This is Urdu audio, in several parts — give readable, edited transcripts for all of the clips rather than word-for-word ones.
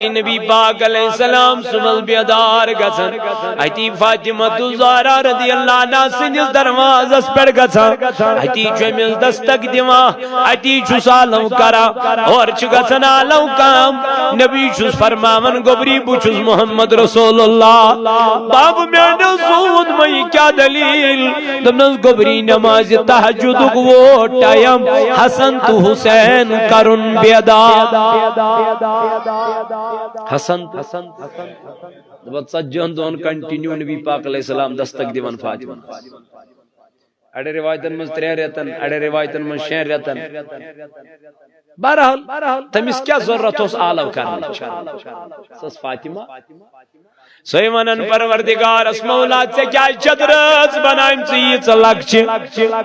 نبی پاک علیہ السلام سمل بیدار گسن ایتی فاطمہ الزہرا رضی اللہ عنہ سندس دروازس پر گسن ایتی چمس دستک دیوا ایتی چھ سالو کرا اور چھ گسن آلو کام نبی چھس فرماون گبری بچس محمد رسول اللہ باب میں نسود میں کیا دلیل دمنس گبری نماز تہجد وہ ٹائم حسن تو حسین کرن بیدار حسن دبت سجن دون کنٹینیو نبی پاک علیہ السلام دستک دیوان فاطمہ اڑے روایتن من 3 ریتن اڑے روایتن من 6 ریتن بہرحال تمس کیا ضرورت اس آلو کرنے سس فاطمہ سیونن پروردگار اس مولا سے کیا چدرز بنائیم چیز لکچ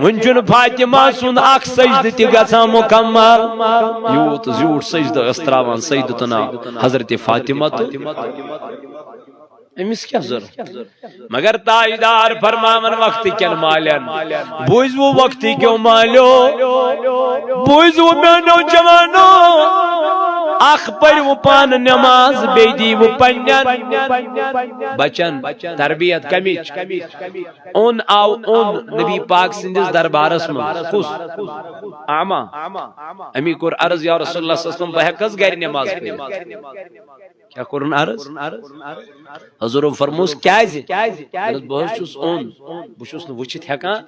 ونچن فاطمہ سن اخ سجد تی گسا مکمل یوت زیوٹ سجد استراوان سیدتنا حضرت فاطمہ تو امس کیا ضرورت مگر تاجدار فرماون وقت کن مالین بوز وہ وقت کیوں مالو بوز وہ میں نوجوانو اخ پر وہ پان نماز بیدی وہ پنین بچن تربیت کمیچ اون آو اون نبی پاک سندس دربارس من کس آما امی کور عرض یا رسول اللہ صلی اللہ علیہ وسلم بہکس گھر نماز پہ کیا کرن عرض حضور فرموس کیا بہت چھس اون بہت وچت ہیکان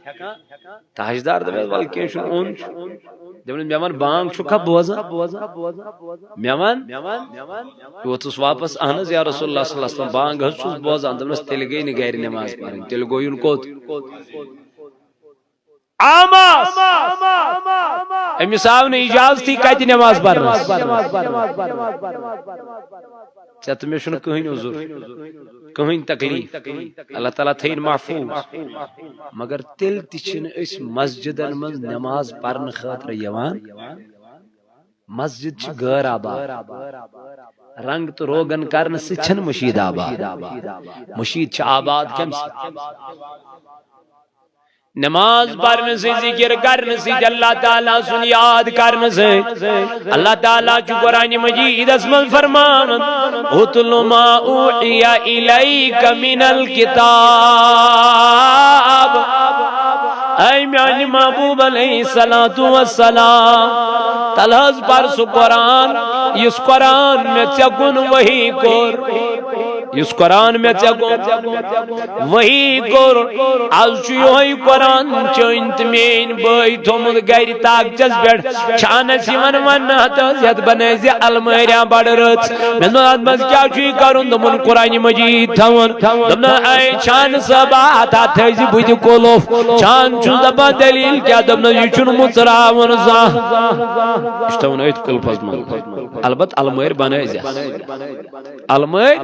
تاجدار دبیس وال کیش اون دبن میوان بانگ چھکا بوزا میوان ووتس واپس اہنز یا رسول اللہ صلی اللہ علیہ وسلم بانگ ہز چھس بوزا دبنس تیل گئی نی غیر نماز پڑھیں تیل گوئی ان کوت آماس امی صاحب نے اجازت تھی کہتی نماز پڑھنا چاہت میں شنو کہیں عذر کہیں تکلیف اللہ تعالیٰ تھین محفوظ مگر تل تچن اس مسجدن من نماز پڑھن خاطر یوان مسجد چھ غیر آباد رنگ تو روگن کرن سے چھن مشید آباد مشید چھ آباد کم سے نماز پڑھنے سے ذکر کرنے سے اللہ تعالیٰ سن یاد کرنے سے اللہ تعالیٰ جو قرآن مجید اسم فرمان اتل ما اوحی الیک من الکتاب اے میانی محبوب علیہ السلام تلحظ پر سو قرآن اس قرآن میں چکن وہی کور اس قرآن میں چکن وہی کور از چوئی قرآن چونت مین بائی تھومد گھر تاک جس بیڑ چھانس یمن ونات زیاد بنیزی المائریا بڑ رت میں نواد مز کیا چوئی کرن دمون قرآن مجید تھون دمنا اے چھان سبا آتا تھیزی بودی کولوف چھان چون دبا دلیل کیا دمنا یچون مصراون زا اشتاون ایت کل فضمان البت المائر بنیزی المائر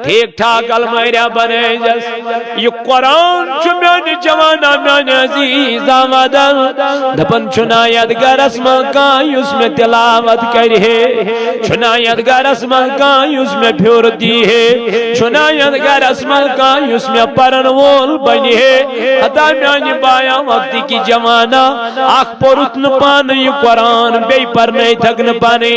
ٹھیک ٹھاک المائریا بنیزی یہ قرآن چمیانی جوانا میانی عزیز آمدن دپن چنایت گر اسمال کائی اس میں تلاوت کری ہے چنایت گر اسمال کائی اس میں پھر دی ہے چنایت گر اسمال کائی اس میں پرن وول بنی ہے حتا میانی بایا وقتی کی جوانا آخ پرتن پانے یہ قرآن بے پرنے تھگن پانے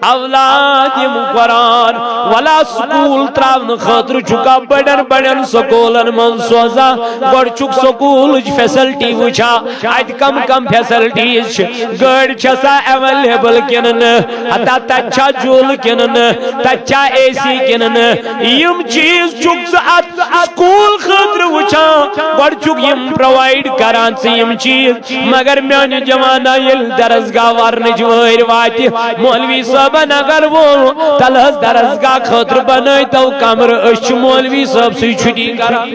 اولاد یہ قرآن ولا سکول تراون خطر چکا بڑن بڑن سکولن من سوزا بڑ چک سکول فیسلٹی وچھا آج کم کم فیسلٹیز گڑ چھسا ایویلیبل کنن حتا تچا جول کنن تچا اے سی کنن یم چیز چک سات سکول خطر وچھا بڑ چک یم پروائیڈ کران سے یم چیز مگر میانی جوانا یل درسگاہ ورن جوائر واتی مولوی صاحبن اگر بولو تلحظ درسگاہ خطر بنائی تو کمر اش مولوی صاحب سے چھٹی کران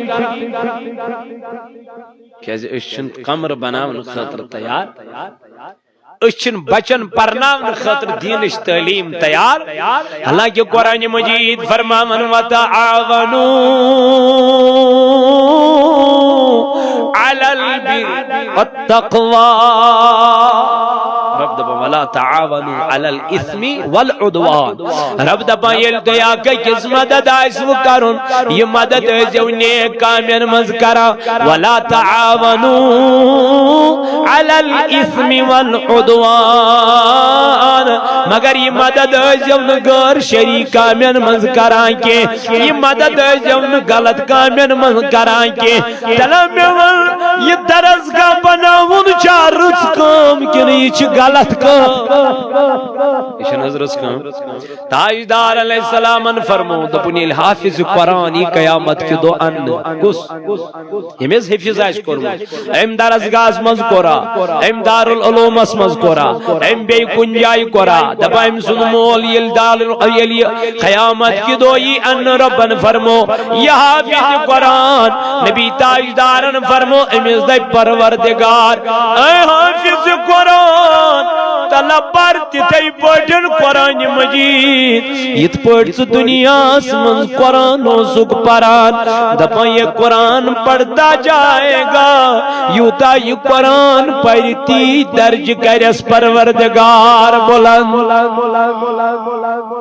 کیسے اشن کمر بناون خطر تیار اشن بچن پرناون خطر دینش تعلیم تیار اللہ کے قرآن مجید فرماون وَتَعَاوَنُوا عَلَى الْبِرِّ وَالتَّقْوَى رب دپان ولا تعاونوا علی الاثم والعدوان رب دپان یل دیا کس مدد آسو کرن یہ مدد ازیو نیک کامین مز کرا ولا تعاونوا علی الاثم والعدوان مگر یہ مدد ازیو غیر شریک کامین مز کران کے یہ مدد ازیو غلط کامین مز کران کے چلا میں یہ درسگاہ بناون چا رس کام کن یہ غلط کام یہ رس کام تاجدار علیہ السلام فرمو دپنی حافظ قرآن یہ قیامت کی دو ان کس یمیز حفظ آش کرو ایم درسگاہ مز کورا ایم دارالعلوم مز کورا ایم بے کنجائی کورا دپا ایم سن مول یل دال یلی قیامت کی دو یہ ان ربن فرمو یہ حافظ قرآن نبی تاجدارن فرمو امیز دے پروردگار اے حافظ قرآن طلبار تیتھائی پڑھن قرآن مجید یت پڑھ دنیا من قرآن ہو سک پران دپا یہ قرآن پڑھتا جائے گا یوتا یہ قرآن پڑھتی درج کرس پروردگار بلند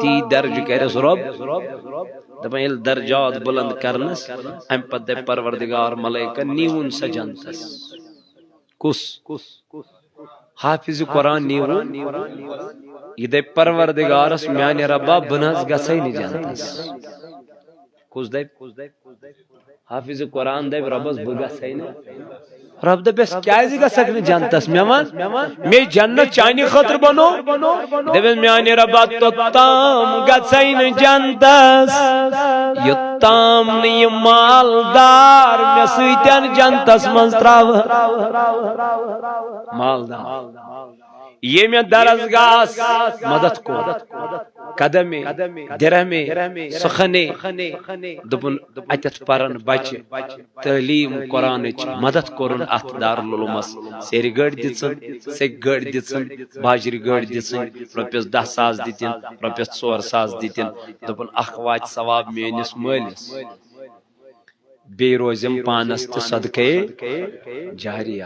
تی درج کرس رب دپا یہ درجات بلند کرنس ام پد پروردگار ملائکہ نیون سجنتس کس حافظ قرآن نیون یہ دے پروردگارس میانی ربا بناس گسائی نہیں جانتس کس دے حافظ قرآن دے ربس بگسائی نہیں رب دے بس کیا ہے گا سکنے جانتس میوان میں جنت چانی خطر بنو دے بس میانی ربا تو تام گسائی نہیں جانتس یہ تام نہیں مالدار میں سویتین جانتس منستراو مالدار یہ میں درسگاہ مدد کو قدم درہم سخن دپن اتت پرن بچ تعلیم قرآن مدد کرن ات دارالعلومس سیری گڑ دن سیک گڑ دن باجری گڑ دن رپیس 10 ساس دتن رپیس 4 ساس دتن دپن اخ وات ثواب میانس مالس بے روزم پانس تو صدقے جاریہ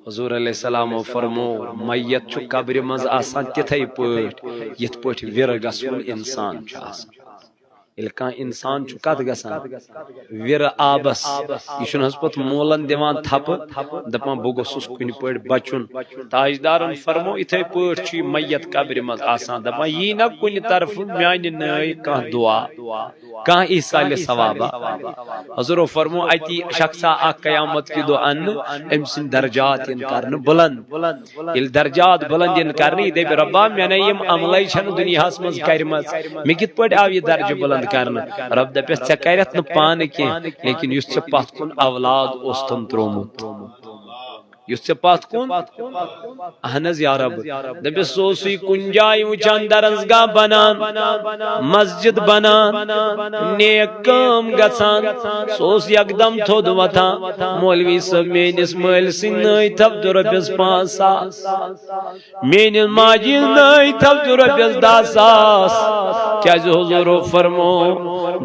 حضور علیہ السلام فرمو میت چو قبر مز آسان تتھائی پٹ یت پٹ ور گسن انسان چھ آسان کان انسان چھ کت گسان ور آبس یہ پت مولن دیوان تھپ دپان بہ گوسس کن پٹ بچن تاجدارن فرمو اتھے پٹ چھ میت قبر مز آسان دپان یہ نہ کن طرف میانہ نئی کان دعا کان ایصال ثوابہ حضور فرمو اتی شخصا اک قیامت کی دو ان ام سن درجات ان کرن بلند یل درجات بلند ان کرنی دے ربا میں نے یم عملے چھن دنیا ہس مز کرمز می کت پٹ آو یہ درجہ بلند کرن رب دے پس کرت نہ پان کی لیکن یس چھ پت کن اولاد اوستن ترومت یس چھ پت کن اہنز یا رب دے سوسی کنجائی وچان درسگاہ بنان مسجد بنان نیک کام گسان سوس یکدم تھود وطا مولوی صاحب مینس مل سن نئی تھپ رپیس 5 ساس مینس ماجی نئی تھپ رپیس 10 ساس کیا حضور فرمو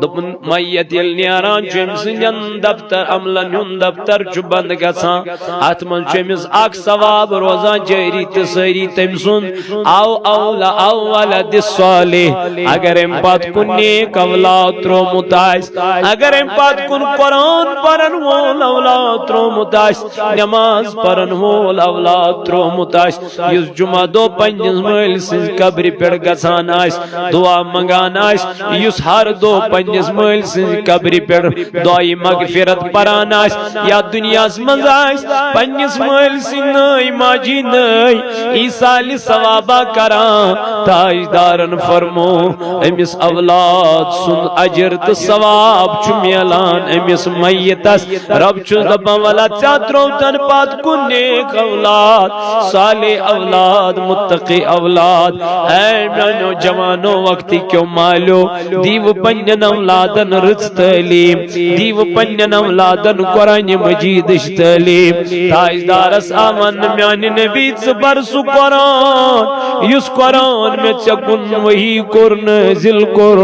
دپن میت یل نیران چم سن دفتر عملن ہن دفتر چھ بند گسان ات من چمس اک ثواب روزان جاری تسری تم سن او اولا اولد الصالح اگر ام پات کن نیک اولاد ترومت آئیس اگر ام پات کن قرآن پرن وول اولاد ترومت آئیس نماز پرن وول اولاد ترومت آئیس یس جمعہ دو پنجز مل سن قبر پیڑ گسان آئیس دعا منگان آئیس یس ہر دو پنجز مل سن قبر پیڑ دعائی مغفرت پران آئیس یا دنیا منز آئیس پنجز مل سن نئی ماجی نئی ایصال ثوابہ کران تاجدارن فرمو امس اولاد سن اجر تو ثواب چھ میلان امس میتس رب چھ دپان والا چاترو تن پات کن نیک اولاد صالح اولاد متقی اولاد اے میانو جوانو وقتی کیو مالو دیو پنن اولادن رچ تعلیم دیو پنن اولادن قرآن مجید تعلیم تاجدارس آمن میان نبی زبر سو قرآن یس قرآن میں چکن وہی کر نازل کر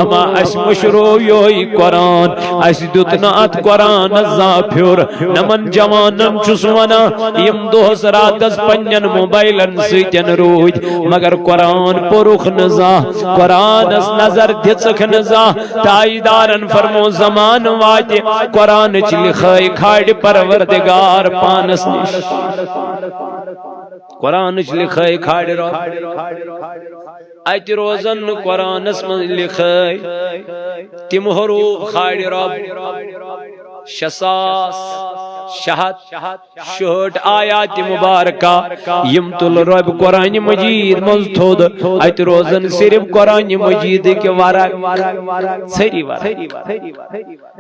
اما اس مشروع یوی قرآن اس دتنا ات قرآن زافر نمن جوانن چسونا یم دوس راتس پنن موبائلن سیتن روج مگر قرآن پرخ نزا قرآن اس نظر دچک نزا تاجدارن فرمو زمان واج قرآن چ لکھائی کھاڑ پروردگار پانس نش قرآن چ لکھائی کھاڑ رو ات روزن قرآنس من لکھائی تم حروف کھاڑ رب 6,600 آیات مبارکہ یم تل رب قرآن مجید مز تھود ات روزن صرف قرآن مجید کے ورق سری ورق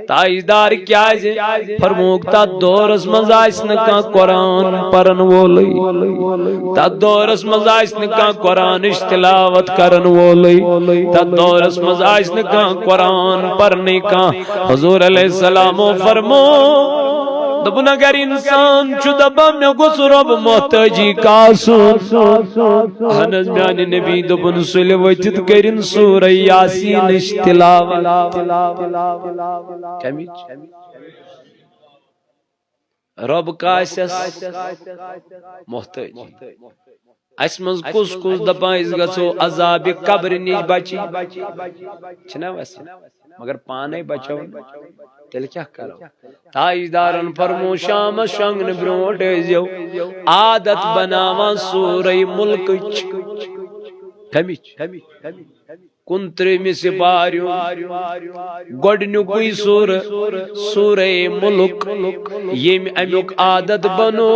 تاجدار کیا فرموک تا دورس مز آسن کا قرآن پرن وولی تا دورس مز آسن کا قرآن تلاوت کرن وولی تا دورس مز آسن کا قرآن پرنے کا حضور علیہ السلام فرمو دبن اگر انسان چو دبا میں گس رب محتاجی کاسون ہنز میان نبی دبن سل وجد کرن سورہ یاسین تلاوت رب کاسس محتاج اس مز کس کس دبا اس گسو عذاب قبر نش بچی چھنا ویسے مگر پانے بچو تیل کیا کرو تاجدارن فرمو شام شنگن بروٹ زیو عادت بناوا سورہ ملک کمیچ کنتری میں سپاریو گوڑنیو کوئی سورہ ملک یہ امیوک عادت بنو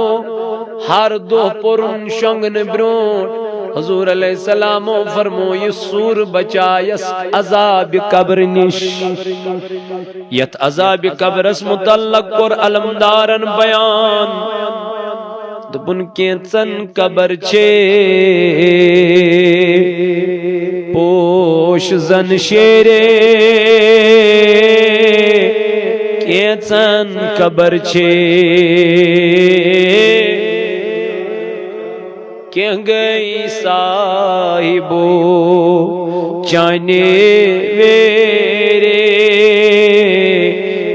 ہر دو پرن شنگن بروٹ حضور علیہ السلام فرمو یہ سور بچایس عذاب قبر نش یت عذاب قبر اس متعلق کر علمدارن بیان دبن کینچن قبر چھے پوش زن شیرے کینچن قبر چھے کہ گئی صاحبو چانے ویرے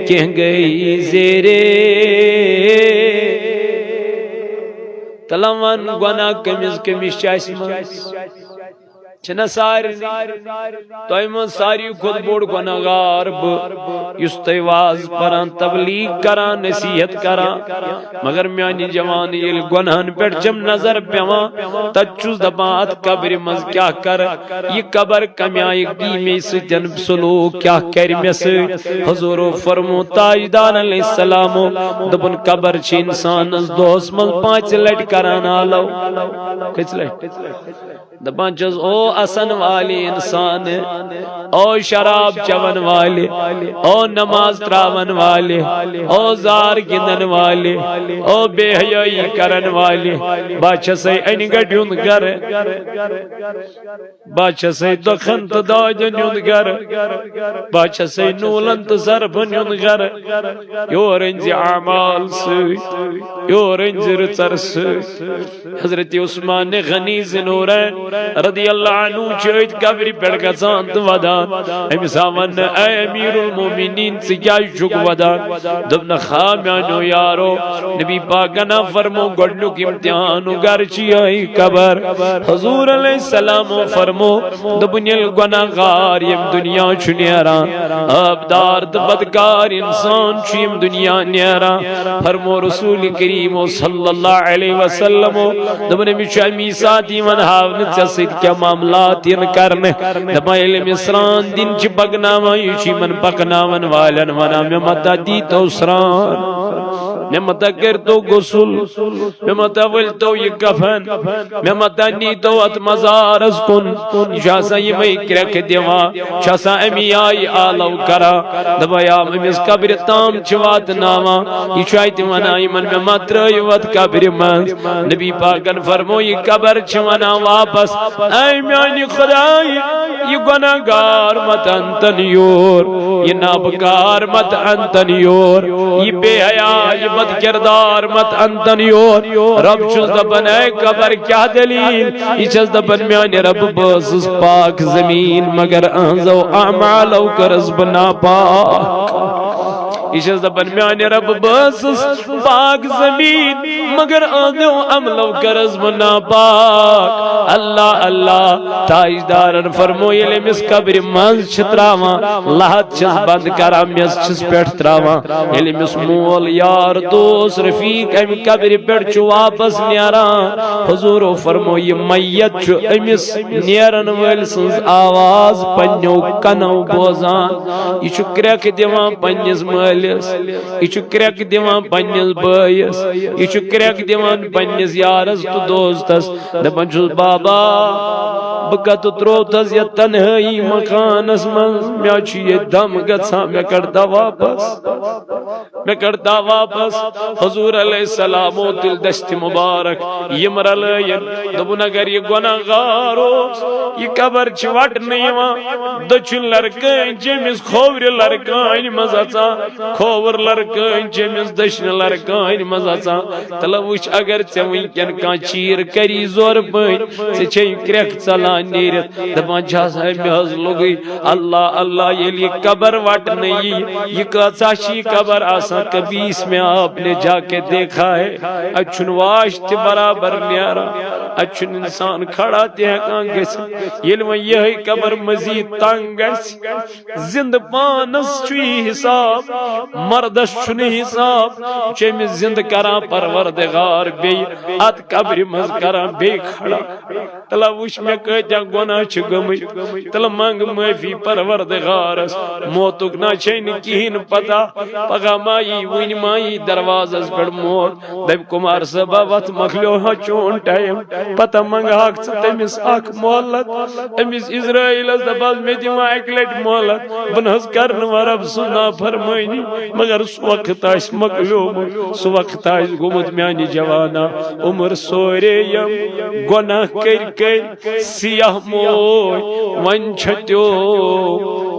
کہ گئی زیرے تلوان گونا کمیز کمیز چاہیس چھنا ساری تویمن ساری خود بوڑ گناہگار یستی واز پران تبلیغ کران نصیحت کران مگر میانی جوان یل گناہن پیٹ جم نظر پیوان تچوز دبات قبر مز کیا کر یہ قبر کمیائی قیمی سے جنب سلوک کیا کر میں سے حضور فرمو تاجدار علیہ السلام دبن قبر چھ انسان از دوست مز 5 لٹ کران آلو کچھ لٹ دبان چیز او اسن والی انسان او شراب چون والے او نماز تراون والے او زار گندن والے او بے حیائی کرن والے باچہ سے انگڑیون گر باچہ سے دخنت داجن یون گر باچہ سے نولنت زربن یون گر یورنج اعمال سی یورنج رچر سی حضرت عثمان غنی زنورین رضی اللہ عنہ چوید قبری پیڑ گزان تو ودان امساون اے امیر المومنین سے کیا شک ودان دبن خامیانو یارو نبی پاکنا فرمو گڑنو کی امتحانو گرچی آئی قبر حضور علیہ السلام فرمو دبنیل گناہگار یم دنیا چو نیران ابدار دبدگار انسان چو یم دنیا نیران فرمو رسول کریم صلی اللہ علیہ وسلم دبن مچائی میساتی من ہاون چسید کیا معاملات ین کرنے دبا علم اسران دن چی بگناما یوشی من پکناون والن ونا میں مدد دی تو اسران میں متا کرتو غسل میں متا ولتو یہ کفن میں متا نیتو ات مزارس کن شاسا یہ میں کرک دیوا شاسا امی آئی آلو کرا دبایا امس قبر تام چوات ناما یہ شاید ونائی من میں مترائی وات قبر من نبی پاکن فرمو یہ قبر چوانا واپس اے میانی خدای یہ گناہگار مت انتن یور یہ نابکار مت انتن یور یہ بے حیا یہ بد کردار مت انتن یور رب چھس دبن اے قبر کیا دلیل یہ چھس دبن میانی رب بسس پاک زمین مگر انزو اعمالو کرز بنا پاک یہ چھس دبن میانی رب بسس پاک زمین مگر انزو عملو کرز بنا پاک اللہ اللہ تاجدارن فرمو یلی مس قبر منز چھتراوان لحد چھس بند کرا مس چھس پیٹھ تراوان یلی مس مول یار دوست رفیق ام قبر پیٹھ چھو واپس نیران حضورو فرمو یہ میت چھو امس نیرن ول سنز آواز پنیو کنو بوزان یہ چھو کریک دیوان پنیز مالس یہ چھو کریک دیوان پنیز بائیس یہ چھو کریک دیوان پنیز یارس تو دوستس دپن چھو بابا بکت تروتز یا تنہائی مکانس منز میں چھو یہ دم گتسا میں کرتا واپس حضور علیہ السلام و دل دست مبارک یہ مرلین دبن اگر یہ گناہگار ہو یہ قبر چوٹ نہیں وہاں دچن لڑکائیں جیمیز کھوور لڑکائیں مزاچا کھوور لڑکائیں جیمیز دشن لڑکائیں مزاچا تلوش اگر چوئیں کن کان چیر کری زور پائیں سے چھیں کریک چلان نیرت دبان جھاسا ہے محض لوگی اللہ اللہ یہ لیے قبر وٹ نہیں یہ کچاشی قبر آسا کبھی اس میں آپ نے جا کے دیکھا ہے اچھن واشت برابر نیارا اچھن انسان کھڑا تیہ کان گیسا یہ یہی قبر مزید تانگ گیسی زند پانس چوئی حساب مردش چنی حساب چیمی زند کران پروردگار بی ات قبر مز کران بی کھڑا تلا وش میں کہتا گناہ چگمی تلا مانگ معافی پروردگارس موتک نہ چین کہین پتا پگا مائی وین مائی دروازس پر موت دب کمار سبا وقت مخلو ہا چون ٹائم پتا منگا حق تمس اک مولت امس اسرائیل اس دباز میں دیما ایک لیٹ مولت بنہز کرن ورب سنا فرمائنی مگر اس وقت آئیس مخلو اس وقت آئیس گمت میانی جوانا عمر سورے یم گناہ کر سیاہ موئی ون چھتیو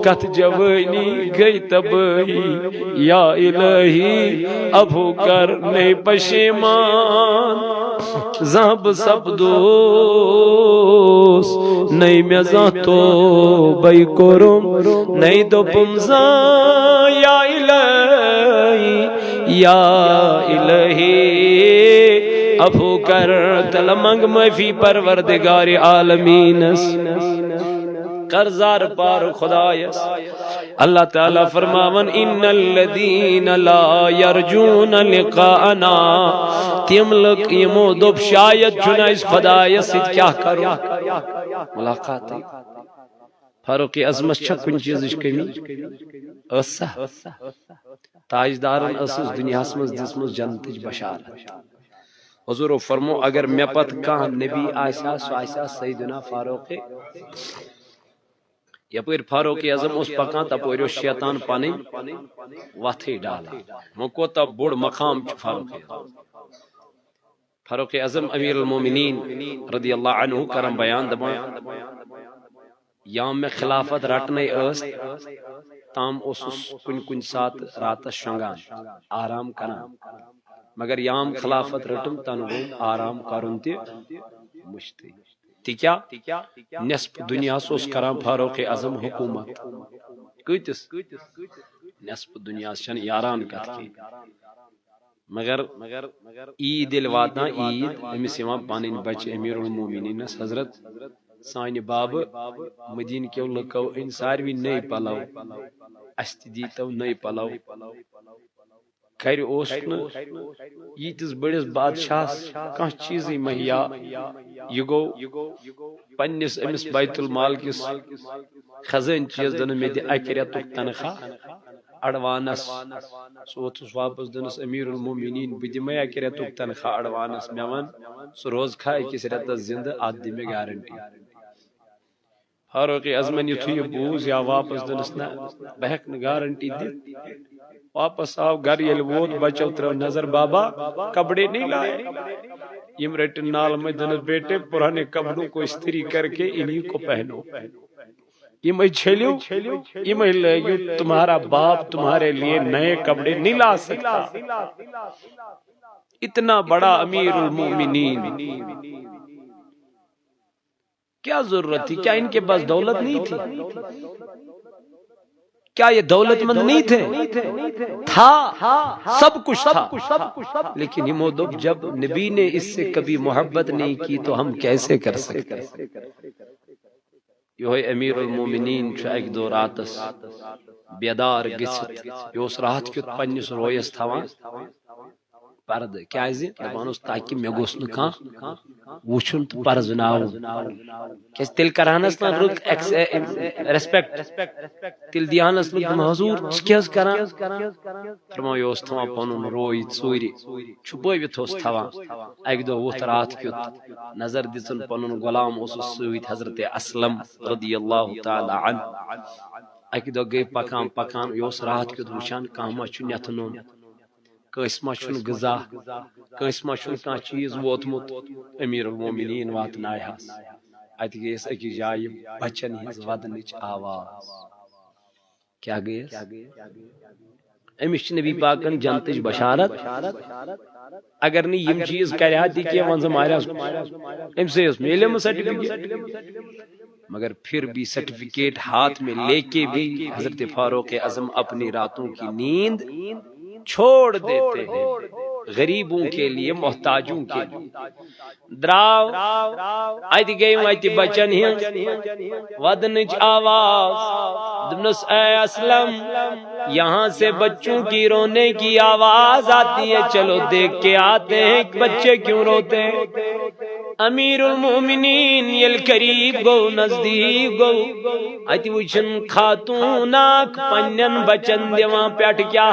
کت جوانی گئی تباہی یا الہی ابو کرنے پشیمان زہب سب دوست نئی میں زاتو بھائی کرم نئی دو پمزا یا الہی یا الہی افو کر تلمنگ مفی پروردگار عالمینس قرضار پار خدایس اللہ تعالیٰ فرماون ان الذین لا یرجون لقاءنا تیم لک یمو دب شاید چنائش خدایس سید کیا کرو ملاقات فاروق عظمت چھک کن چیزش کمی اسا تاجدارن اسس دنیا اسمز دسمز جنتج بشارت حضور فرمو اگر میں پت کان نبی آسا سو آسا سیدنا فاروق یپر فاروق اعظم اس پکان تپوریو شیطان پانی واتھی ڈالا مکو تا بڑ مقام فاروق اعظم امیر المومنین رضی اللہ عنہ کرم بیان دبا یام میں خلافت رٹنے است تام اس کن کن سات رات شنگان آرام کران مگر یام خلافت رٹم تنو آرام کرن تی مشتی تی کیا نصف دنیا سوس کران فاروق اعظم حکومت کتس نصف دنیا چن یاران کت کی مگر عید الواتنا عید امس یوان پانین بچ امیر المومنین حضرت سانی باب مدین کیو لکو ان ساروی نئی پلو است دیتو نئی پلو کر اوسن یتس بڑس بادشاہ کان چیزی مہیا یہ گو پنس امس بیت المال کس خزان چیز دن میں دی اکریت تنخواہ اڈوانس سوت واپس دنس امیر المومنین بدمے اکہ ریتک تنخواہ اڈوانس مے ون سہ روز کھا اکس ریتس زندہ ات دی مے گارنٹی فاروق اعظمن یتھے یہ بوز یا واپس دنس نا بہ ہیک نہ گارنٹی دت واپس آو گھر یل ووت بچو ترو نظر بابا کپڑے نہیں لائے یم رٹن نال میں دنس بیٹے پرانے کپڑوں کو استری کر کے انہی کو پہنو یہ میں چھلیو یہ میں لگیو تمہارا باپ تمہارے لیے نئے کپڑے نہیں لا سکتا اتنا بڑا امیر المومنین کیا ضرورت تھی کیا ان کے پاس دولت نہیں تھی کیا یہ دولت مند نہیں تھے تھا سب کچھ تھا لیکن ہمودب جب نبی نے اس سے کبھی محبت نہیں کی تو ہم کیسے کر سکتے یہ امیر المومنین ایک دو راتس بیدار گژھت یہ رات کیت پنس رویس تھوان پرد کیازِ دپان تاکہ مے گوس نہ کانٛہہ وچھن تو پرزناو کیاز تیل کرانس نا رُت ریسپیکٹ تیل دیانس نا حضور کیاز کران فرمو یہ تھوان پنن روی ژوٗرِ چھپٲوِتھ تھوان اکہ دۄہ ووتھ رات کیُت نظر دِژن پنن غلام اوسُس سۭتۍ حضرت اسلم رضی اللہ تعالی عنہ اکہ دۄہ گٔے پکان پکان یہ رات کیُت وچھان کانٛہہ ما چھُ نٮ۪تھ نوٚن کٲنٛسہِ ما چھُنہٕ غذا کٲنٛسہِ ما چھُنہٕ کانٛہہ چیٖز ووتمُت امیر المومنین واتنایہس اتہِ گٔیس أکِس جایہِ بچن ہٕنٛز ودنٕچ آواز کیا گٔیس أمِس چھِ نبی پاکن جنتٕچ بشارت اگر نہٕ یِم چیٖز کرِہا تہِ کینٛہہ وۄنۍ زن مارہس أمسٕے ٲس میلیمٕژ سرٹیفکیٹ مگر پھر بھی سرٹیفکیٹ ہاتھ میں لے کے بھی حضرت فاروق اعظم اپنی راتوں کی نیند چھوڑ دیتے ہیں غریبوں کے لیے محتاجوں کے لیے دراو ات گئی ات بچن ہن ودنچ آواز دنس اے اسلم یہاں سے بچوں کی رونے کی آواز آتی ہے چلو دیکھ کے آتے ہیں بچے کیوں روتے ہیں امیر المومنین یل قریب گو نزدیک گو ات وچن خاتون اک پنن بچن دیوان پیٹ کیا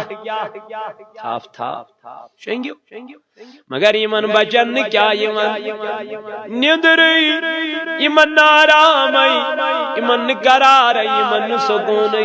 تھاف تھاف شنگیو مگر یمن بچن کیا یمن ندر یمن آرام یمن قرار یمن سکون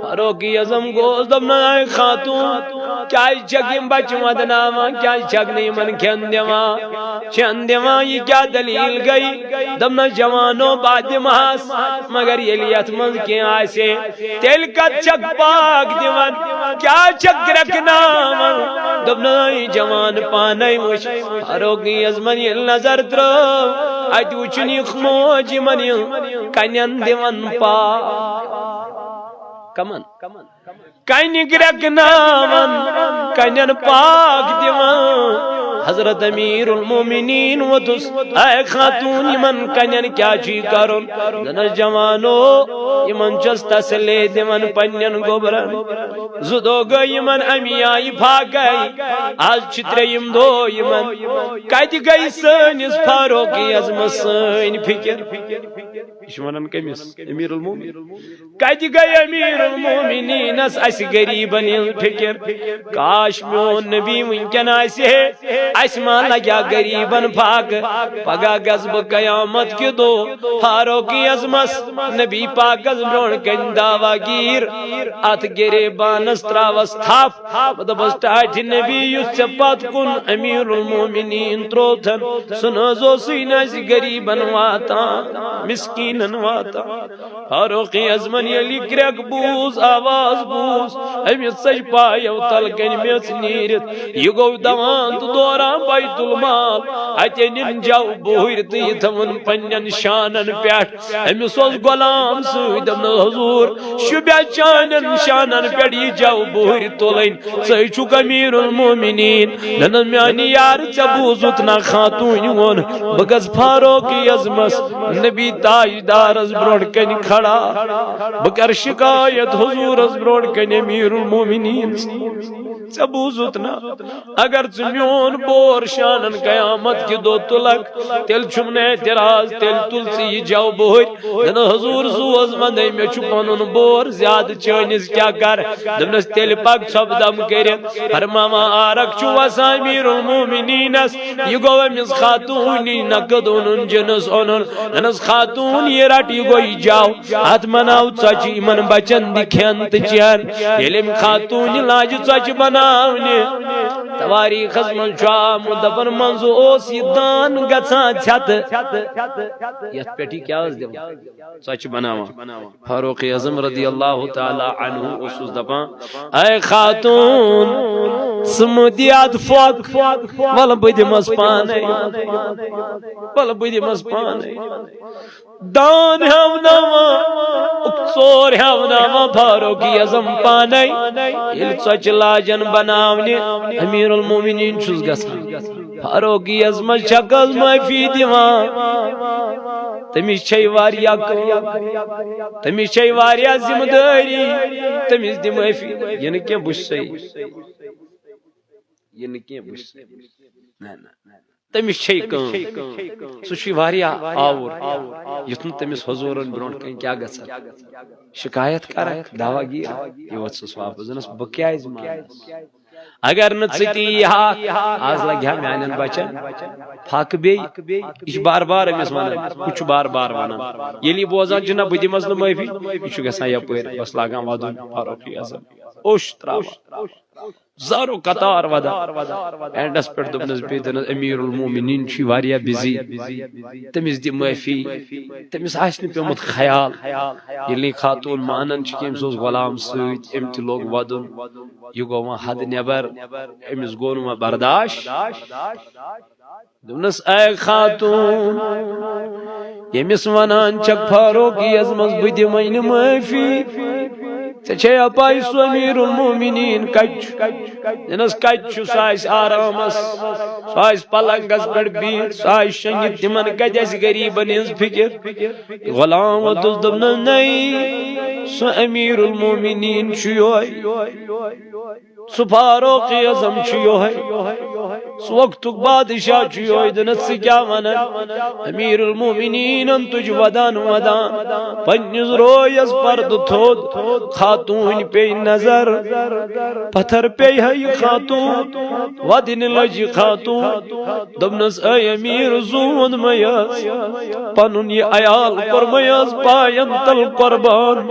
فاروق اعظم گوس دپنا خاتون کیا چک یم بچ ودناوان کیا چک نہیں یمن کھین دیوان یہ کیا دلیل گئی دپنا جوانو باد محاس مگر یلی ات من کی آسے تیل کت چک پاک دیوان کیا چک رکھناوان دپنا جوان پانے وچ فاروق اعظمن یل نظر ترو ات وچن یہ موج من کنین دیوان پا کمن کن گرکناون کنین پاک دیوان حضرت امیر المومنین وتس اے خاتون یمن کنین کیا چی کرن دنس جوانو یمن چس تسلی دیون پنین گوبرن زدو گئی یمن امی آئی پھاک گئی آج چھتریم دو یمن کت گئی سنس فاروق اعظم سن فکر شمانن کمس امیر المومنین کت گئی امیر المومنین اس غریبن فکر کاش میون نبی ونکن آسے اسما لگیا غریبن پاک پگہ گز بہ قیامت کے دو فاروق اعظمس نبی پاک برون کن دعوی گیر ات گرے بانس تراوس تھپ دبس ٹاٹ نبی یس پت کن امیر المومنین تروتن سنزو سینس غریبن واتان مسکینن واتان فاروق اعظمن یلی کرک بوز آواز بوز امس سج پایو تل کن میس نیرت یہ گو دوان تو دوران بیت المال اتن جو بہر تو تمن پنن شانن پیٹ امس غلام سدم حضور شبہ چانن شانن پیٹ یہ جو بہر تلن ثی چھ امیر المومنین نن میانی یار ژے بوزت نا خاتون ون بگز فاروق اعظمس نبی تاجدارس برونٹ کن کھڑا بکر شکایت حضورس برونٹ کن امیر المومنین ژے بوٗزُتھ نا اگر ژٕ میون بور شانن قیامت کہِ دۄہ تُلکھ تیٚلہِ چھُم نہٕ اعتراض تیٚلہِ تُل ژٕ یہِ جو بوہر دپن حضور سوز وندے مےٚ چھُ پنُن بور زیادٕ چٲنِس کیاہ کر دپنس تیٚلہِ پک ژھۄپہٕ دم کٔرِتھ فرماوان آرک چھُ وسان امیر المومنیٖنس یہِ گوٚو أمِس خاتوٗنی نقد اوٚنُن جنس اوٚنُن دپنس خاتوٗن یہِ رٹ یہِ گوٚو یہِ جو اتھ بناو ژۄچہِ یِمن بچن دِ کھٮ۪ن تہٕ چٮ۪ن ییٚلہِ أمۍ خاتوٗنہِ لاجہِ ژۄچہِ بناونہِ تواریٖخس منٛز چھُ آمُت دپن منٛزٕ اوس یہِ دان گژھان ژھٮ۪تہٕ یتھ پٮ۪ٹھ یہِ کیاہ ٲس دِوان ژۄچہِ بناوان فاروق اعظم رضی اللہ تعالی عنہ اوسُس دپان اے خاتوٗن ژٕ مہٕ دِ اتھ پھۄکھ وَلہٕ بہٕ دِمس پانے وَلہٕ بہٕ دِمس پانے دان ہیوناوان ژور ہیوناوان فاروق اعظم پانے ییٚلہِ ژۄچہِ لاجن بناونہِ امیر المومنیٖن چھُس گژھان فاروق اعظمس شکل معافی دِوان تٔمِس چھے واریاہ کٲم تٔمِس چھے واریاہ ذمہٕ دٲری تٔمِس دِ معافی یہِ نہٕ کینٛہہ بہٕ چھُس صحیح یہِ نہٕ کینٛہہ بہٕ چھُس نہ تٔمِس چھے کٲم سُہ چھُ واریاہ آوُر یُتھ نہٕ تٔمِس حضوٗرن برونٛٹھ کَنہِ کیاہ گژھن شکایت کرکھ دعویٰ گیٖر یہِ ووٚتھسس واپس دپنس بہٕ کیازِ مانس اگر نہٕ ژٕ تہِ یی ہاکھ آز لگہِ ہا میانٮ۪ن بچن پھکھ بیٚیہِ یہِ چھُ بار بار أمِس ونان ہُہ چھُ بار بار ونان ییٚلہِ یہِ بوزان چھُ نہ بہٕ دِمس نہٕ معٲفی یہِ چھُ گژھان یپٲرۍ بس لاگان ودُن فاروق اعظم اوٚش تراوان زارو قطار ودان اینڈس پٮ۪ٹھ دوٚپنس بیٚیہِ دپنس امیر المومنیٖن چھُ واریاہ بِزی تٔمِس دِ معٲفی تٔمِس آسہِ نہٕ پیومُت خیال ییٚلہِ نہٕ خاتوٗن مانان چھِ کہِ أمِس اوس غلام سۭتۍ أمۍ تہِ لوگ ودُن یہِ گوٚو وۄنۍ حد نٮ۪بر أمِس گوٚو نہٕ وۄنۍ برداش دوٚپنس اے خاتوٗن ییٚمِس ونان چھکھ فاروق اعظمس بہٕ دِمے نہٕ معٲفی ژےٚ چھے پاے سُہ امیر المومنیٖن کتہِ چھُ دپنس کتہِ چھُ سُہ آسہِ آرامس سُہ آسہِ پلنگس پٮ۪ٹھ بِہِتھ سُہ آسہِ شٔنگِتھ تِمن کتہِ آسہِ غریٖبن ہٕنٛز فِکر غلام ووٚتُس دوٚپنس نَے سُہ امیر المومنیٖن چھُ یہوے سُہ فاروق اعظم چھُ یہوے سُہ وقتُک بادشاہ چھُ یہوے دپنس ژٕ کیاہ ونان امیر المومنیٖنن تُج ودان ودان پننِس رویس پردٕ تھوٚد خاتوٗنۍ پیٚیہِ نظر پتھر پیٚیہِ ہا یہِ خاتوٗن ودٕنہِ لٔج یہِ خاتوٗن دوٚپنس اے امیر زوٗن مے حظ پنُن یہِ عیال کوٚر مے حظ پاین تل قۄربان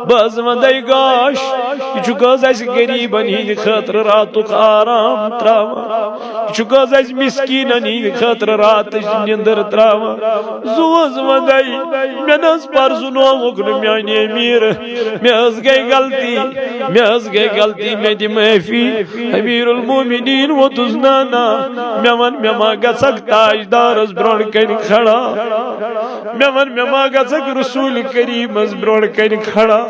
بہٕ حظ ونٛدے گاش یہِ چھُکھ حظ اسہِ غریٖبن ہٕنٛدِ خٲطرٕ راتُک آرام تراوان یہِ چھُکھ حظ اسہِ مسکیٖنن ہٕنٛدِ خٲطرٕ راتٕچ نِندٕر تراوان زٕ حظ ونٛدے مےٚ نہ حظ پرزُنووُکھ نہٕ میانہِ امیر مےٚ حظ گٔے غلطی مےٚ دِ معٲفی امیر المومنیٖن ووٚتُس نانا مےٚ ون مےٚ ما گژھکھ تاجدارس برونٛٹھ کنہِ کھڑا مےٚ ون مےٚ ما گژھکھ رسوٗلِ کریٖمس برونٛٹھ کنہِ کھڑا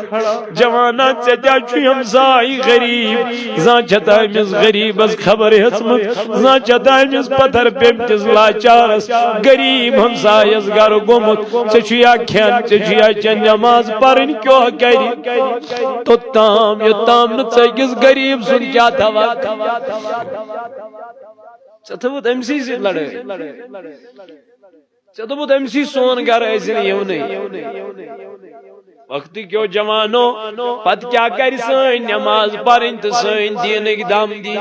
جوانا ژےٚ تہِ چھُ ہمساے غریٖب زانٛہہ چھتا أمِس غریٖبس خبر ہیژمٕژ زانٛہہ چھتا أمِس پتھر پیٚمتِس لاچارس غریٖب ہمسایس گرٕ گوٚمُت ژےٚ چھُ یا کھٮ۪ن ژےٚ چھُ یا چٮ۪ن نٮ۪ماز پرٕنۍ کیٛاہ کرِ توٚتام یوٚتام نہٕ ژٕ أکِس غریٖب سُنٛد کیٛاہ دوا ژےٚ تھٲوُتھ أمسٕے سۭتۍ لڑٲے ژےٚ دوٚپُتھ أمسٕے سون گرٕ ٲسۍ نہٕ یِونٕے وقتہٕ کیو جوانو پتہٕ کیٛاہ کرِ سٲنۍ نٮ۪ماز پرٕنۍ تہٕ سٲنۍ دیٖنٕکۍ دم دِنۍ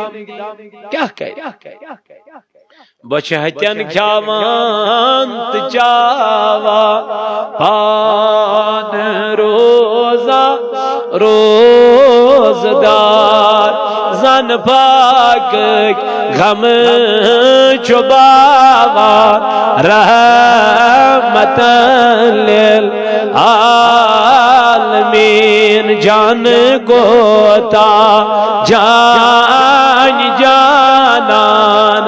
کیٛاہ کرِ بچہِ ہتٮ۪ن کھیاوان تہٕ چاوان پان روزدار زن پاکٕکۍ غمہٕ چھُ باوان رحمتن للعالمین جان کوتاہ جان جانان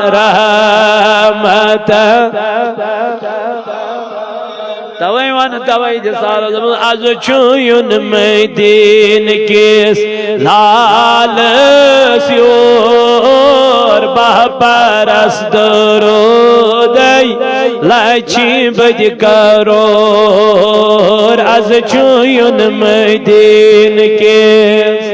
توے ون توے جسارت آز چھُ یُن مدیٖنہ کِس لالس یور بہ پرس درودے لچھِ بدِ کرور آز چھُ یُن مدیٖنہ کِس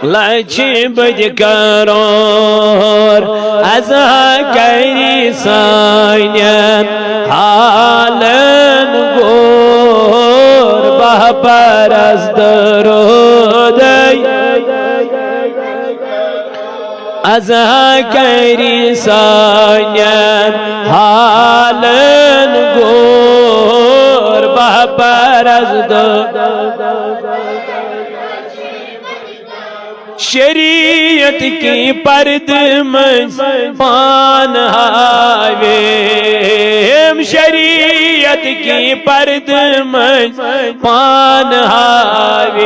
لچھ بج کرور ازا کری سانین حالن گور بہ پرس درودی ازا کری سانین حالن گور بہ پرس شریعت کی پرد میں پان ہاویم شریعت کی پرد میں پان ہاویم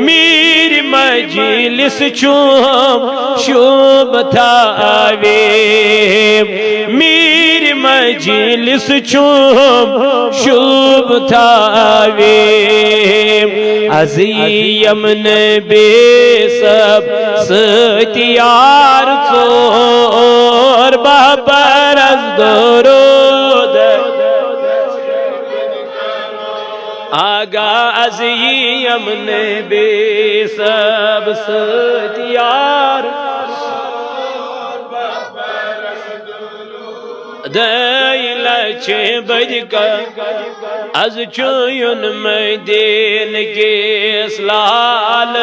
میر مجلس چوم شوب تھاویم میر مجلس چوم شوب تھاویم عظیم نبی سب ستیار ژور بہ پرس درود آگا عظیم نبی سب ستیار لچھ بج کر از چون مدین کے اسلال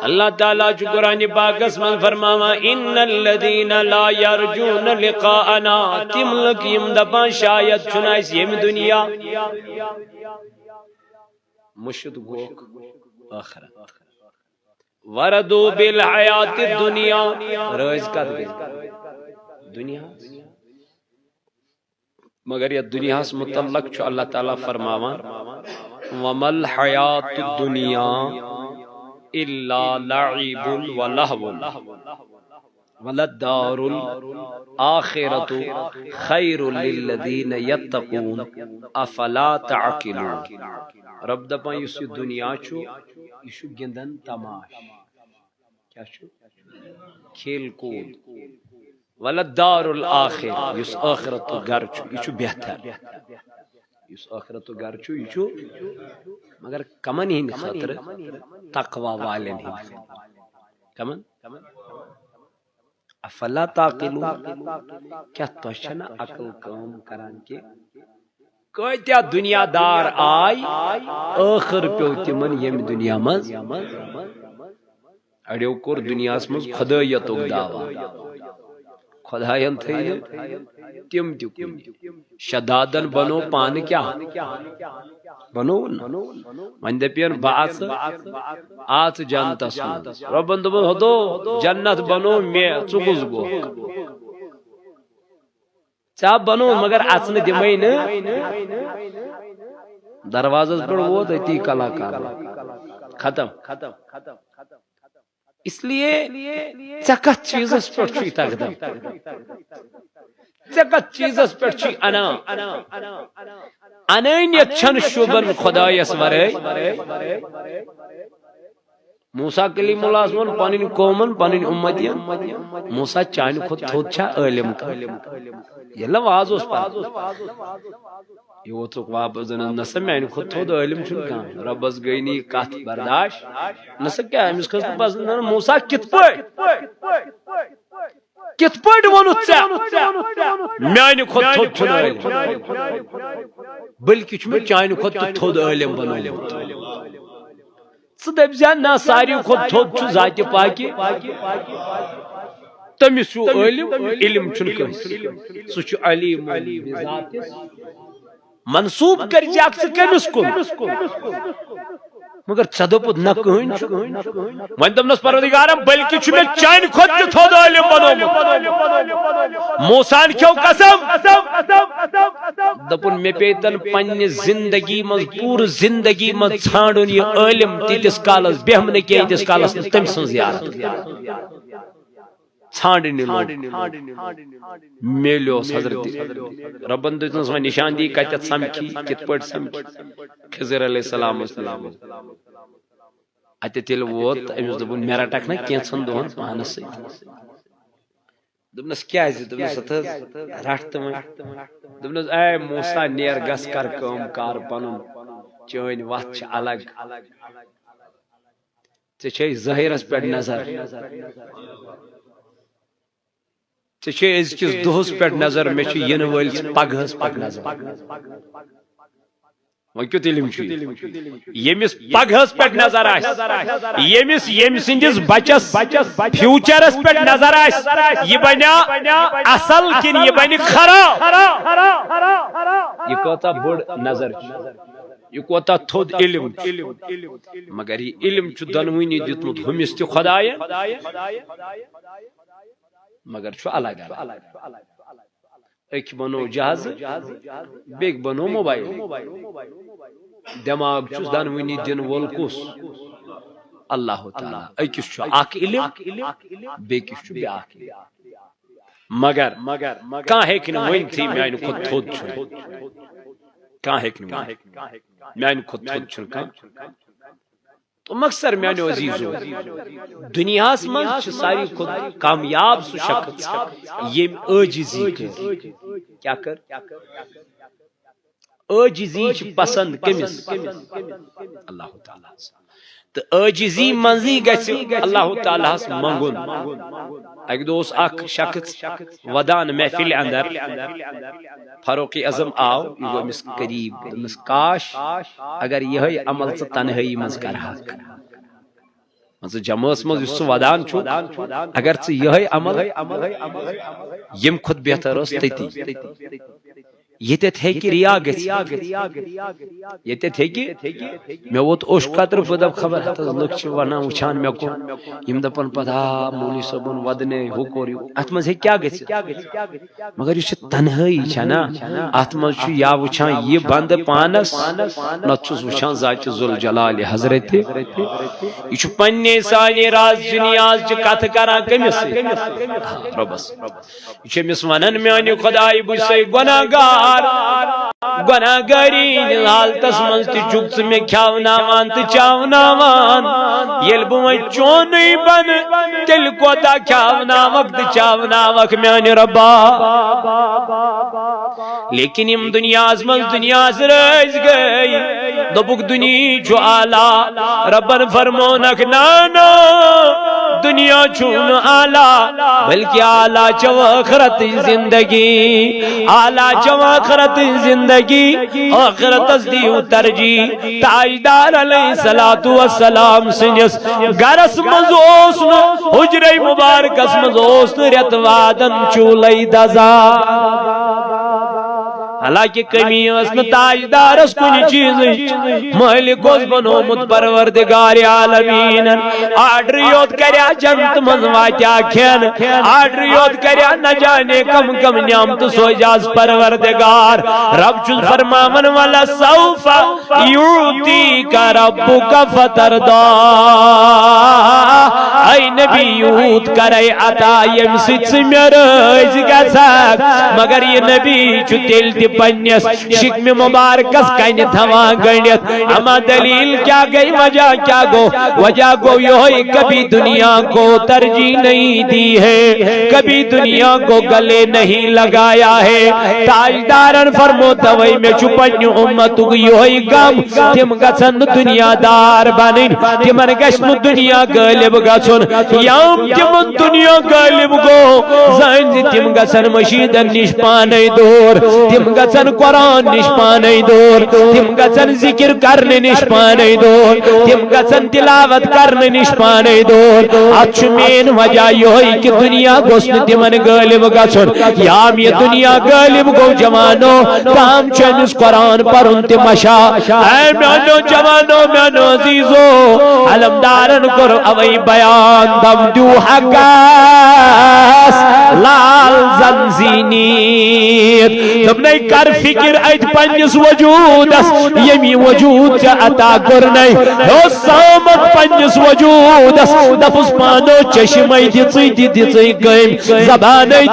اللہ تعالیٰ جو قرآن پاک میں فرماوا ان الذین لا یرجون لقاءنا تم لکیم دپا شاید چنائس یم دنیا مشد گوک آخرت وردو بالحیات الدنیا رئیس کت گئی دنیا مگر یہ دنیا سے متعلق چھو اللہ تعالیٰ فرماوان وَمَا الْحَيَاةُ الدُّنْيَا إِلَّا لَعِبٌ وَلَهْوٌ وَلَلدَّارُ الْآخِرَةُ خَيْرٌ لِلَّذِينَ يَتَّقُونَ أَفَلَا تَعْقِلُونَ رب دپان یس یہ دنیا چھو یہ گندن تماش کیا چھو کھیل کود وللدار الآخر یس آخرت تو گھر چھو یہ بہتر یس آخرت تو گھر چھو یہ مگر کمن ہی خاطر تقوی والن ہی کمن افلا تعقلون کیا تو چھنا عقل کام کران کے کتیا دنیا دار آئی آخر پیو تمن یم دنیا مز اڑیو کور دنیا مز خدایت دعوا خداین تھی تم تم شدادن بنو پان کیا بنو ون دپین باس آت جنتس ربن دب ہدو جنت بنو میں چکس گو چاپ بنو مگر اچن دمائی نا دروازہ پر وہ تی کلاکار ختم اس لیے چکت چیزس پر چھی تقدم چکت چیزس پر چھی انا انانیت چھن شوبن خدایس ورے موسیٰ کلیم اللہ اسمان پانین قومن پانین امتین موسیٰ چاہنے خود تھوڑ چھا علم کا یہ لواز اس پر یہ وہ تو واپس نسل میں خود تھوڑ علم چھن کام رب اس گئی نہیں کات برداشت نسل کیا ہے اس خصوص پاس موسیٰ کت پڑ ونو چا میں خود تھوڑ چھن علم بلکہ چھو چاہنے خود تھوڑ علم بنو دپ زیادہ نا ساری خود تھوڑ چھو ذات پاکی تمس چھو علم چھن کنس سو چھو علیم بذاتس منصوب کر جاک سے کمس کن مگر صدپت نہ کہن ون دمنس پروردگارم بلکہ چھو میں چین خود تھوڑ علم بنو موسیٰ کیوں قسم دپن میں پیتن پنی زندگی مز پور زندگی مز ژھانڈن یہ علم تیتس کالس بہم نے کیا تیتس کالس تم سن زیارت ژھانڈن میلیو حضرت ربن دتنس وہ نشان دی کتت سمکھی کت پٹ سمکھی خضر علیہ السلام اتہ تیل ووت امس دپن میرا ٹکنا کینسن دہن پانس ست دبنس کیا دبنس رٹ دبنس اے موسیٰ نیر گس کر کام کار پنن چون وت الگ ژے ظاہرس پہ نظر ژے ازکس دہس پہ نظر مے ین ولس پگہس پہ نظر وۄنۍ کیُتھ علم چھُ ییٚمِس پگہس پہ نظر آسہِ ییٚمہِ سٕنٛدِس بچس فیوچرس پہ نظر آسہِ یہِ بنیا اصل کِنہٕ یہِ بنہِ خراب یہِ کۭژاہ بٔڑ نظر چھِ یہ کوتا تھود علم مگر یہ علم چھُ دۄنوٕنی دیُتمُت ہُمِس تہِ خۄدایَن مگر چھُ الگ اکہِ بنو جہاز بیٚکہِ بنو موبایل دٮ۪ماغ چھُس دۄنوٕنی دِنہٕ وول کُس اللہ تعالیٰ أکِس چھُ اکھ علم بیٚکِس چھُ بیٛاکھ علم مگر کانٛہہ ہیٚکہِ نہٕ ؤنتھٕے میانہِ کھۄتہٕ تھوٚد چھُ کانٛہہ ہیٚکہِ نہٕ ؤنِتھ میانہِ کھۄتہٕ تھوٚد چھُنہٕ کانٛہہ تو مقصر میانیو عزیزو دنیاہس منٛز چھُ ساروی کھۄتہٕ کامیاب سُہ شخص ییٚمۍ عاجزی کٔر کیٛاہ کٔر عاجزی چھِ پسند کٔمِس اللہ تعالیٰ تو عاجزی منٛزٕے گژھِ اللہ تعالیٰ ہس منگُن اکہِ دۄہ اوس اکھ شخص ودان محفِلہِ اندر فاروق اعظم آو یہ گوٚو أمِس قریب دوٚپنس کاش اگر یِہے عمل ژٕ تنہٲیی منٛز کرہاکھ مان ژٕ جمٲژ منٛز یُس ژٕ ودان چھُکھ اگر ژٕ یِہے عمل ییٚمہِ کھۄتہٕ بہتر اوس تٔتی ییٚتٮ۪تھ ہیٚکہِ ریا گٔژھِتھ ییٚتٮ۪تھ ہیٚکہِ مےٚ ووت اوٚش قطرٕ بہٕ دپ خبر ہتس لُکھ چھِ ونان وٕچھان مےٚ کُن یِم دپن پتہٕ مولوی صٲبُن ودنے ہُہ کوٚر یہِ اتھ منٛز ہیٚکہِ کیٛاہ گٔژھِتھ مگر یُس یہِ تنہٲیی چھےٚ نا اتھ منٛز چھُ یا وٕچھان یہِ بنٛدٕ پانس نتہٕ چھُس وٕچھان ذاتِ ذوالجلالِ حضرت یہِ چھُ پننہِ سانہِ رازچہِ نیازچہِ کتھٕ کران کٔمِس سۭتۍ رۄبس یہِ چھُ أمِس ونان میانہِ خۄداے بہٕ چھُسے گۄناہگار گناہ گاری حالتس منٛز تہِ چھُکھ ژٕ مےٚ کھیاوناوان تہٕ چاوناوان ییٚلہِ بہٕ وۄنۍ چونُے بنہٕ تیٚلہِ کوتاہ کھیاوناوکھ تہٕ چاوناوکھ میانہِ رۄبا لیکن یِم دُنیاہس منٛز دُنیاہس رٲزۍ گٔے دوٚپُکھ دُنیا چھُ اعلیٰ رۄبن فرمونکھ نا دنیا چھُنہٕ اعلیٰ بلکہ اعلیٰ چھِ ٲخرتٕچ زندگی اعلیٰ چھِ ٲخرتٕچ زندگی ٲخرتس دِیِو ترجیح تاجدار علیہ الصلوۃ والسلام سٕنٛدِس گرس منٛز اوس نہٕ حجرے مبارکس منٛز اوس نہٕ رٮ۪تہٕ وادن چوٗلے دزان حالانکہ کمی ٲس نہٕ تاجدارس کُنہِ چیٖزٕچ مٲلِک اوس بنومُت پروردگارِ عالمیٖنن آرڈر یوت کریا جنت منٛز واتیا کھٮ۪ن آرڈر یوت کریا نہ جانے کم کم نعمتہٕ سوزیاس پروردگار رب چھُس فرماوان ولسوف یعطیک ربک فترضا اے نبی یوٗت کرے عطا ییٚمہِ سۭتۍ ژٕ مےٚ رٲزۍ گژھکھ مگر یہِ نبی چھُ تیٚلہِ تہِ پننس شکمہِ مبارکس کنہِ تھاوان گٔنڈِتھ اما دلیل کیا گئی وجہ کیا وجہ گو یہ کبھی دنیا کو ترجیح نہیں دی ہے کبھی دنیا کو گلے نہیں لگایا ہے تاجدارن فرموتا وی میں چھپنی امتو یہ غم تم گژھن دنیا دار بنن تمن گژھن دنیا غالب گژھن یم تم دنیا غالب گو زن تم گژھن مشیدن نش پانے دور تم گژھن قرآن نش پانے دور تم گژھن ذکر کرنے نش پانے دور تم گژھن تلاوت کرنے نش پانے دور اتھ مین وجہ یہ کہ دنیا گوس نہ تمن غالب گژھن یام یہ دنیا غالب گو جوانو تام چنس قرآن پرن تہ مشا اے میانو جوانو میانو عزیزو علمدارن کر اوی بیان دم دو حقاس لال زنزینیر تم نے کر فکر ایت پنجس وجودس یمی وجود چا عطا کرنے ہو سامت پنجس وجودس دفس پانو چشمی دیتی گئیم زبانی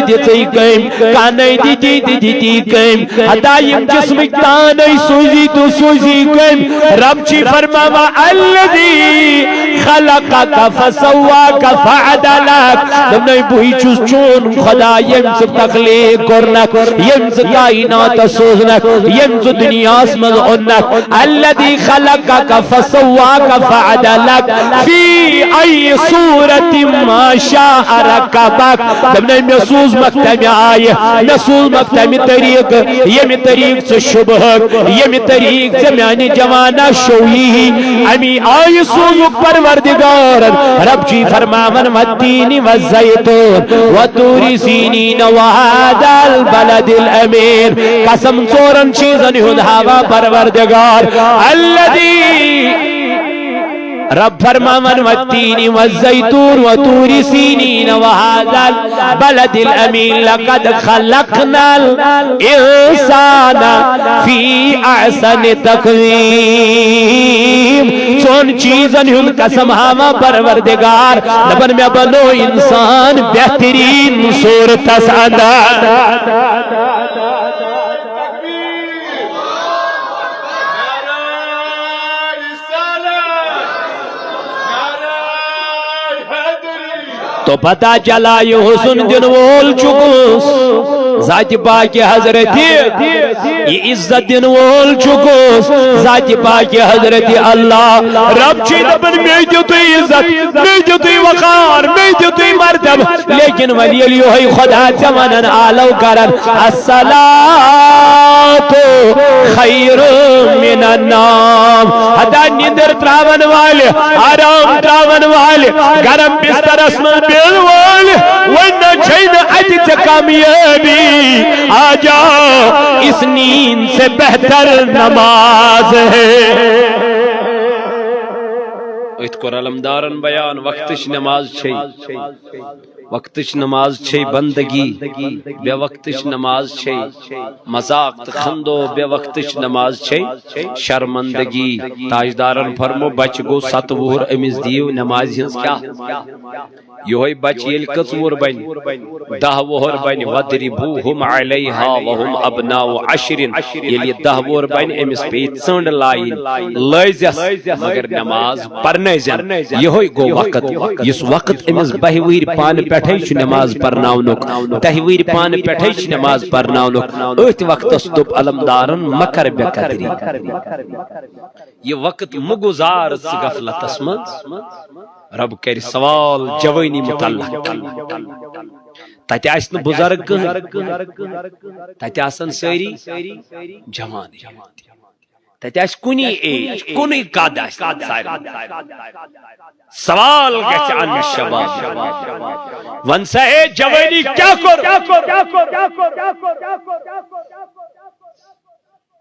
دیتی گئیم کانی دیتی گئیم حتی یم جسم تانی سوزی تو سوزی گئیم رب چی فرماوا الذی خلقك فسواك فعدلك دمنا بوئی چوز چون خدا یم سے تخلیق کرنک یم سے کائنات سوزنک یم سے دنیا اسمز عنک الذي خلقك فسواك فعدلك في أي صورة ما شاء ركبك دمنا مسوز مكتم آئے مسوز مكتم طریق یم طریق سے شبہک یم طریق سے میانی جوانا شوئی امی آئی سوزک پروردگار رب جی فرمامن والتین والزیتون وطور سینین وهذا البلد الامیر قسم چورن چیزن ہدھاوا پروردگار الذي رب فرمامن والتین والزیتون وطور سینین وهذا البلد الامین لقد خلقنا الانسان فی احسن تقویم چون چیزن ہن قسم ہما پروردگار دبن میں بنو انسان بہترین صورت انداز تو پتہ چلا یہ حسن دن وول چکوس ذات پاک حضرت یہ عزت دن وول چکوس ذات پاک حضرت اللہ رب چی دبن میں دیتو عزت میں دیتو وقار میں دیتو مرتب لیکن ولی علیہ خدا چمنن آلو کرن الصلاة خیر من النوم حدا نیندر تراون والے آرام تراون والے گرم بستر اسمن بیل والے ونہ چھین اجت کامیابی آجا اس نیند سے بہتر نماز ہے ایت کو علمدارن بیان وقتش نماز چھئی وقتش نماز چھئی بندگی بے وقتش نماز چھئی مذاق خندو بے وقتش نماز چھئی شرمندگی تاجدارن فرمو بچ گو 7 وہر امیز دیو نماز ہنس کیا یہوئی بچ یل کتور بن 10 وہر بن وَدْرِبُوهُمْ عَلَيْهَا وَهُمْ أَبْنَاءُ 10 یلی 10 وہر بن امیز پیت سنڈ لائن لائزس مگر نماز پرنے زن یہوئی گو وقت اس وقت امیز بہویر پان پیٹھے چھ نماز پرناونک تہویر پان پیٹھے چھ نماز پرناونک ایت وقت اسدب علمدارن مکر بے قدری یہ وقت مگزار سی غفلت اسمد رب کر سوال جوانی متعلق تاتی آسن بزرگ تاتی آسن سری جوان تاتی آس کنی ایج کنی قد آس سوال گچھ عن الشباب ونسا ہے جوانی کیا کر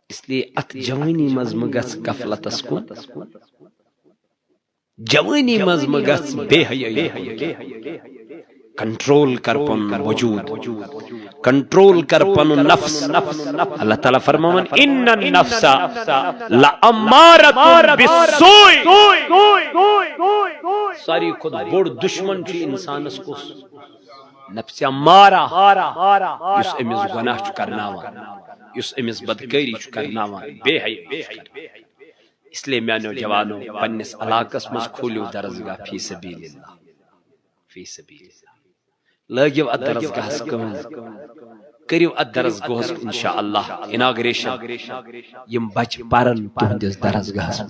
اس لیے ات جوانی مزمگس غفلت اسکن جوانی مزمگس بے حیائی کنٹرول کر پن وجود کنٹرول کر پن نفس اللہ تعالیٰ فرماون ان النفس لامارت بالسوء ساری خود بڑ دشمن چی انسان اس کو نفس امارہ اس امیز گناہ چو کرناوان اس امیز بدکاری چو کرناوان بے حیائی اس لیے میں نوجوانوں پنس علاقس مز کھولیو درسگاہ فی سبیل اللہ فی سبیل اللہ لگیو ات درسگاہ کم کریو ات درسگاہ انشاءاللہ اناگریشن یم بچ پرن تہندس درسگاہ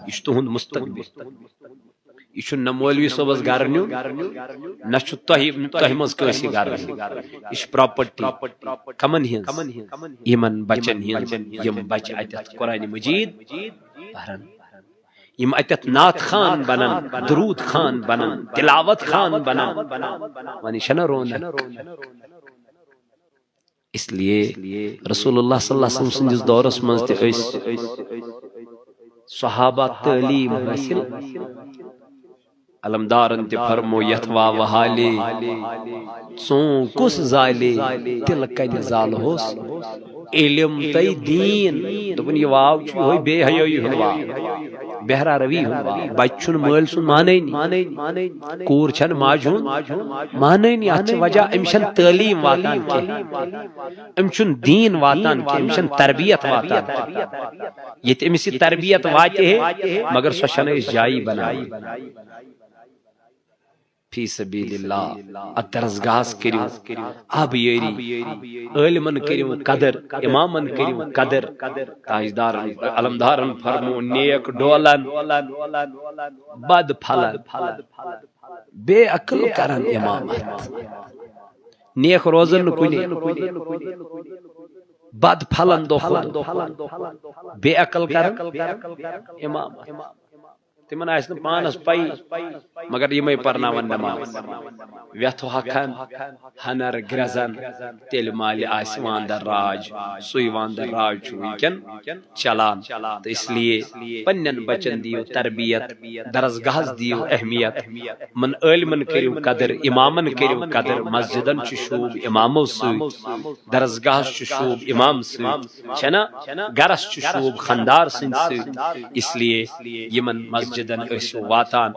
یہ تہند مستقبل یہ نہ مولوی صبس گھر نیو نہ تہ مز کسی گھر یہ پراپرٹی کمن ہز یمن بچن ہز یم بچ اتت قرآن مجید پرن یم اتت نعت خان بنن درود خان بنن تلاوت خان بنن ونی شنہ رونق اس لیے رسول اللہ صلی اللہ علیہ وسلم سندس دورس مز تہ صحابہ تعلیم حاصل علمدارن تے فرمو یتوا وحالے سون کس زالے تل کن زال ہوس علم تی دین دبن یہ واو چھ ہوئی بے حیائی ہوا بہرا روی بچن مل سن ماننی کور چھن ماج ہن ماننی ات وجہ امشن تعلیم واتان کی امشن دین واتان کی امشن تربیت واتان یہ امس تربیت واتے ہے مگر سو چھن اس جائی بنائی فی سبیل اللہ درسگاہس کریو آب یری علمن کریو قدر امامن کریو قدر تاجدارن علمدارن فرمو نیک ڈولن بد پھلن بے عقل کرن امامت نیک روزن کنی بد پھلن دو خود بے عقل کرن امامت تمن آس پانس پی مگر یہ پرناون نماز ویتھو ہکھن ہنر گرزن تیل مال آس واندر راج سوئی واندر راج ونکن چلان تو اس لیے پنن بچن دیو تربیت درسگاہس دیو اہمیت من علمن کریو قدر امامن کریو قدر مسجدن چھ شوب امامو سوئی درسگاہس چھ شوب امام سوئی چھنا گرس چھ شوب خاندار سن سوئی اس لیے یمن مسجدن اسو واتان